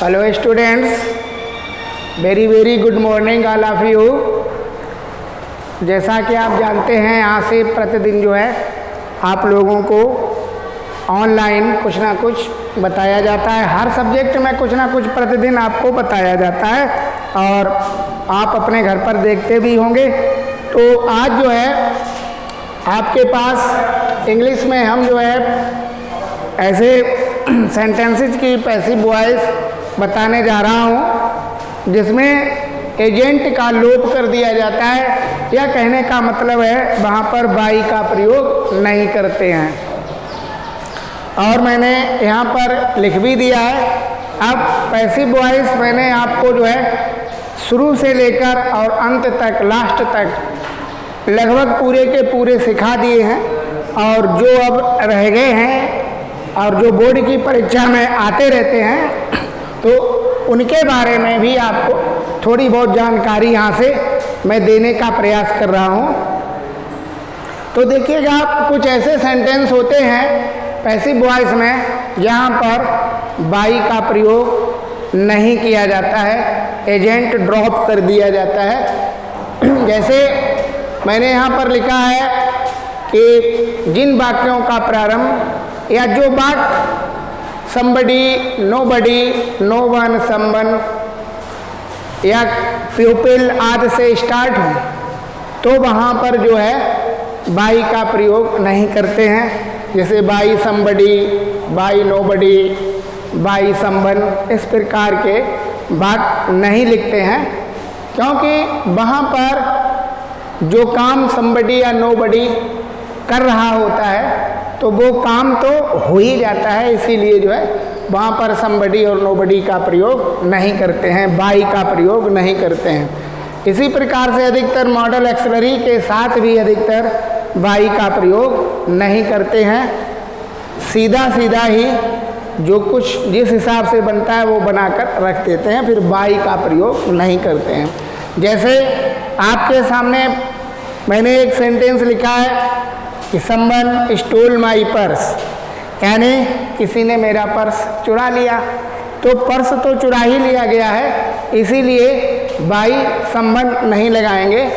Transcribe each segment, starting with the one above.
Hello students, very good morning all of you. जैसा कि आप जानते हैं, यहाँ से प्रतिदिन जो है आप लोगों को ऑनलाइन कुछ ना कुछ बताया जाता है। हर सब्जेक्ट में कुछ ना कुछ प्रतिदिन आपको बताया जाता है और आप अपने घर पर देखते भी होंगे। तो आज जो है आपके पास इंग्लिश में हम जो है ऐसे सेंटेंसेस की पैसिव वॉइस बताने जा रहा हूँ जिसमें एजेंट का लोप कर दिया जाता है, या कहने का मतलब है वहाँ पर बाई का प्रयोग नहीं करते हैं। और मैंने यहाँ पर लिख भी दिया है। अब पैसिव वॉइस मैंने आपको जो है शुरू से लेकर और अंत तक, लास्ट तक लगभग पूरे के पूरे सिखा दिए हैं, और जो अब रह गए हैं और जो बोर्ड की परीक्षा में आते रहते हैं तो उनके बारे में भी आपको थोड़ी बहुत जानकारी यहाँ से मैं देने का प्रयास कर रहा हूँ। तो देखिएगा, कुछ ऐसे सेंटेंस होते हैं पैसिव वॉइस में जहाँ पर बाई का प्रयोग नहीं किया जाता है, एजेंट ड्रॉप कर दिया जाता है। जैसे मैंने यहाँ पर लिखा है कि जिन वाक्यों का प्रारंभ या जो वाक्य somebody, nobody, no one, someone या pupil आदि से स्टार्ट हो तो वहाँ पर जो है बाई का प्रयोग नहीं करते हैं। जैसे by somebody, by nobody, by someone, इस प्रकार के वाक्य नहीं लिखते हैं, क्योंकि वहाँ पर जो काम somebody या nobody कर रहा होता है तो वो काम तो हो ही जाता है, इसीलिए जो है वहाँ पर somebody और nobody का प्रयोग नहीं करते हैं, बाई का प्रयोग नहीं करते हैं। इसी प्रकार से अधिकतर मॉडल एक्सलरी के साथ भी अधिकतर बाई का प्रयोग नहीं करते हैं। सीधा सीधा ही जो कुछ जिस हिसाब से बनता है वो बनाकर रख देते हैं, फिर बाई का प्रयोग नहीं करते हैं। जैसे आपके सामने मैंने एक सेंटेंस लिखा है कि समवन स्टोल माई पर्स, यानी किसी ने मेरा पर्स चुरा लिया। तो पर्स तो चुरा ही लिया गया है, इसीलिए बाई समवन नहीं लगाएंगे,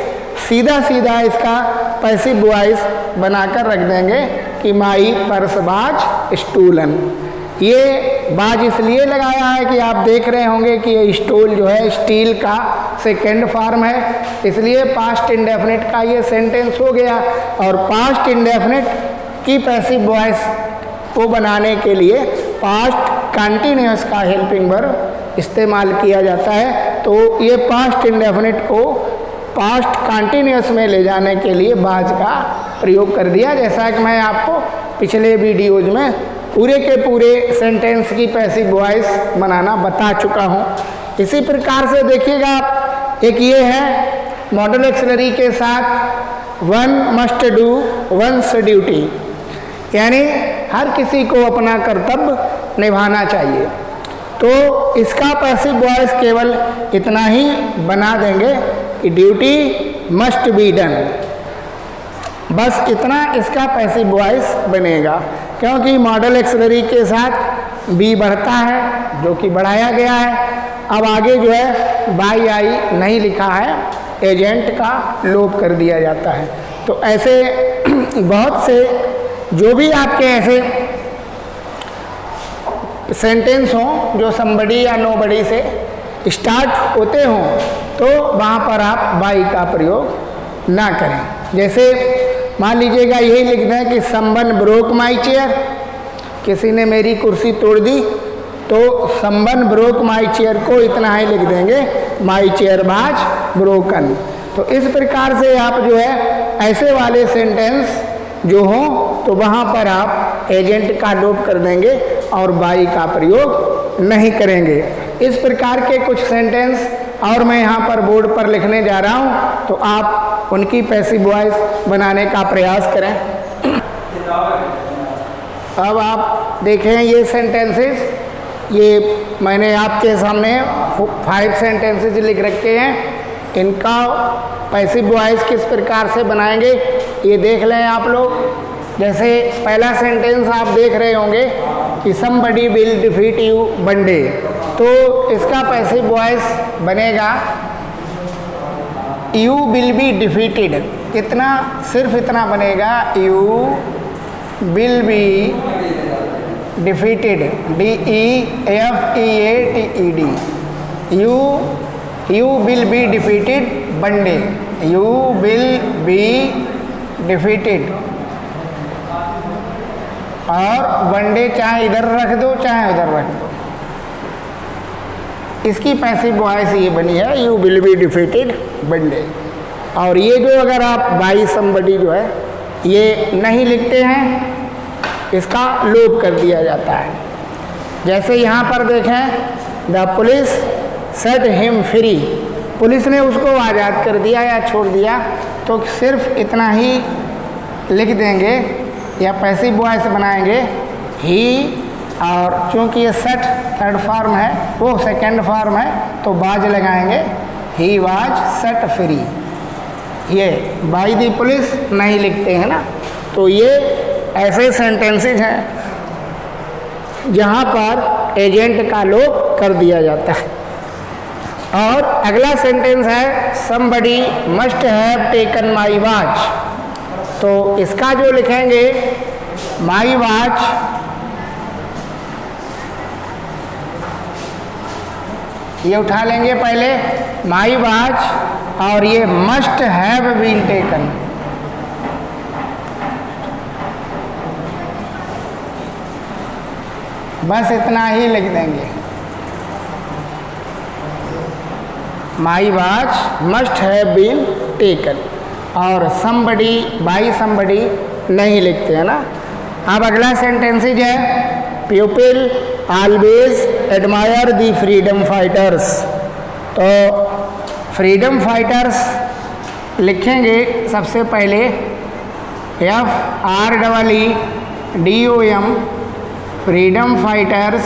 सीधा सीधा इसका पैसिव वॉइस बनाकर रख देंगे कि माई पर्स वाज स्टोलन। ये बाज इसलिए लगाया है कि आप देख रहे होंगे कि ये स्टोल जो है स्टील का सेकेंड फॉर्म है, इसलिए पास्ट इंडेफिनिट का ये सेंटेंस हो गया। और पास्ट इंडेफिनिट की पैसिव वॉइस को बनाने के लिए पास्ट कंटीन्यूअस का हेल्पिंग वर्ब इस्तेमाल किया जाता है। तो ये पास्ट इंडेफिनिट को पास्ट कंटीन्यूअस में ले जाने के लिए बाज का प्रयोग कर दिया, जैसा कि मैं आपको पिछले वीडियोज में पूरे के पूरे सेंटेंस की पैसिव वॉइस बनाना बता चुका हूँ। इसी प्रकार से देखिएगा, एक ये है मॉडल एक्सलरी के साथ one must do once duty, यानी हर किसी को अपना कर्तव्य निभाना चाहिए। तो इसका पैसिव वॉइस केवल इतना ही बना देंगे कि ड्यूटी मस्ट बी डन, बस इतना इसका पैसिव वॉइस बनेगा, क्योंकि मॉडल एक्सलरी के साथ बी बढ़ता है जो कि बढ़ाया गया है। अब आगे जो है बाई आई नहीं लिखा है, एजेंट का लोप कर दिया जाता है। तो ऐसे बहुत से जो भी आपके ऐसे सेंटेंस हों जो somebody या nobody से स्टार्ट होते हों, तो वहाँ पर आप बाई का प्रयोग ना करें। जैसे मान लीजिएगा यही लिख दें कि समवन ब्रोक माई चेयर, किसी ने मेरी कुर्सी तोड़ दी, तो समवन ब्रोक माई चेयर को इतना ही लिख देंगे माई चेयर वाज ब्रोकन। तो इस प्रकार से आप जो है ऐसे वाले सेंटेंस जो हों तो वहाँ पर आप एजेंट का लोप कर देंगे और बाई का प्रयोग नहीं करेंगे। इस प्रकार के कुछ सेंटेंस और मैं यहाँ पर बोर्ड पर लिखने जा रहा हूँ, तो आप उनकी पैसिव वॉइस बनाने का प्रयास करें। अब आप देखें ये सेंटेंसेस, ये मैंने आपके सामने 5 सेंटेंसेस लिख रखे हैं। इनका पैसिव वॉइस किस प्रकार से बनाएंगे ये देख लें आप लोग। जैसे पहला सेंटेंस आप देख रहे होंगे कि somebody will defeat you one day, तो इसका पैसिव वॉइस बनेगा you will be defeated। कितना, सिर्फ इतना बनेगा, you will be defeated, DEFEATED, you will be defeated one day, you will be defeated। और वन डे चाहे इधर रख दो चाहे उधर रख दो, इसकी पैसिव वॉइस ये बनी है you will be defeated one day. और ये जो अगर आप बाई समबडी जो है ये नहीं लिखते हैं, इसका लोप कर दिया जाता है। जैसे यहाँ पर देखें, the police set him free, police ने उसको आज़ाद कर दिया या छोड़ दिया, तो सिर्फ इतना ही लिख देंगे या पैसिव वॉइस बनाएंगे ही, और चूंकि ये सेट थर्ड फॉर्म है वो सेकंड फॉर्म है तो बाज लगाएंगे, ही वाज सेट फ्री। ये बाय द पुलिस नहीं लिखते हैं ना, तो ये ऐसे सेंटेंसेज हैं जहाँ पर एजेंट का लोप कर दिया जाता है। और अगला सेंटेंस है somebody must have taken my watch, तो इसका जो लिखेंगे my watch, ये उठा लेंगे पहले my watch, और ये must have been taken, बस इतना ही लिख देंगे, my watch must have been taken। और somebody by somebody नहीं लिखते हैं ना। अब अगला सेंटेंसेज है pupil always admire the freedom fighters, तो फ्रीडम फाइटर्स लिखेंगे सबसे पहले FREEDOM, फ्रीडम फाइटर्स,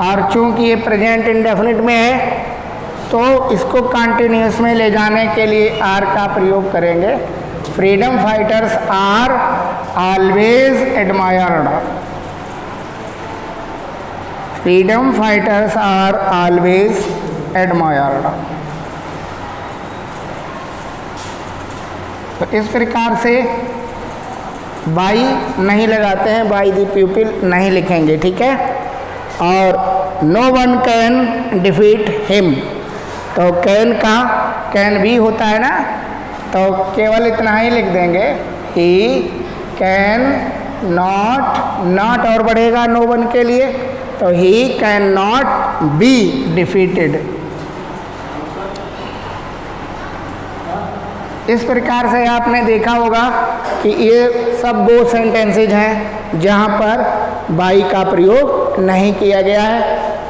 और चूंकि ये प्रेजेंट इंडेफिनिट में है तो इसको कंटिन्यूस में ले जाने के लिए आर का प्रयोग करेंगे। Freedom fighters are always admired, freedom fighters are always admired. तो इस प्रकार से बाई नहीं लगाते हैं, बाई द पीपल नहीं लिखेंगे, ठीक है। और no one can defeat him, तो कैन का कैन भी होता है ना, तो केवल इतना ही लिख देंगे ही कैन नॉट, नॉट और बढ़ेगा नो वन के लिए, तो he can not be defeated. इस प्रकार से आपने देखा होगा कि ये सब वो सेंटेंसेज हैं जहाँ पर बाई का प्रयोग नहीं किया गया है,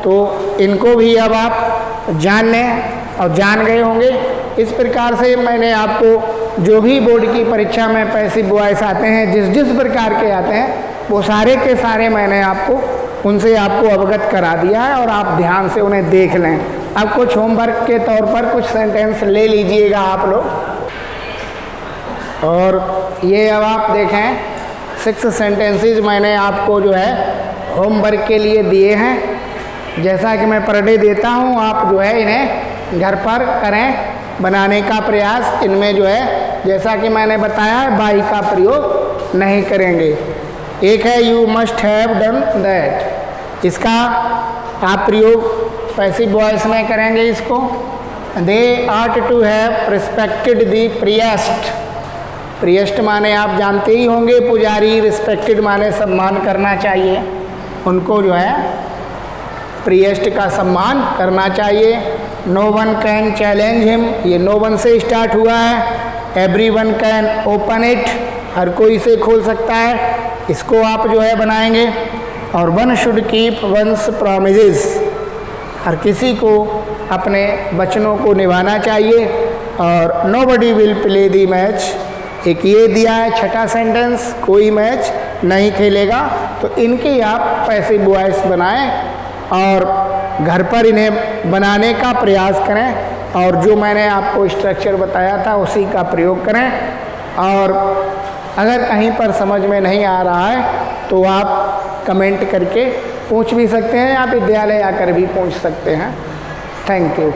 तो इनको भी अब आप जानने और जान गए होंगे। इस प्रकार से मैंने आपको जो भी बोर्ड की परीक्षा में पैसिव वॉइस आते हैं, जिस जिस प्रकार के आते हैं, वो सारे के सारे मैंने आपको उनसे आपको अवगत करा दिया है, और आप ध्यान से उन्हें देख लें। अब कुछ होमवर्क के तौर पर कुछ सेंटेंस ले लीजिएगा आप लोग, और ये अब आप देखें 6 सेंटेंसेस मैंने आपको जो है होमवर्क के लिए दिए हैं। जैसा कि मैं पर डे देता हूँ, आप जो है इन्हें घर पर करें बनाने का प्रयास। इनमें जो है जैसा कि मैंने बताया है बाई का प्रयोग नहीं करेंगे। एक है you must have done that, इसका आप प्रयोग पैसिव वॉइस में करेंगे इसको। They ought to have respected the priest, priest माने आप जानते ही होंगे पुजारी, रिस्पेक्टेड माने सम्मान करना चाहिए, उनको जो है प्रिएस्ट का सम्मान करना चाहिए। No one can challenge him, ये नो वन से स्टार्ट हुआ है। Everyone can open it, हर कोई इसे खोल सकता है, इसको आप जो है बनाएंगे। और one should keep one's promises, हर किसी को अपने वचनों को निभाना चाहिए। और nobody will play the match, एक ये दिया है छठा सेंटेंस, कोई मैच नहीं खेलेगा। तो इनकी आप पैसिव वॉइस बनाएं और घर पर इन्हें बनाने का प्रयास करें, और जो मैंने आपको स्ट्रक्चर बताया था उसी का प्रयोग करें। और अगर कहीं पर समझ में नहीं आ रहा है तो आप कमेंट करके पूछ भी सकते हैं या विद्यालय आकर भी पूछ सकते हैं। Thank you.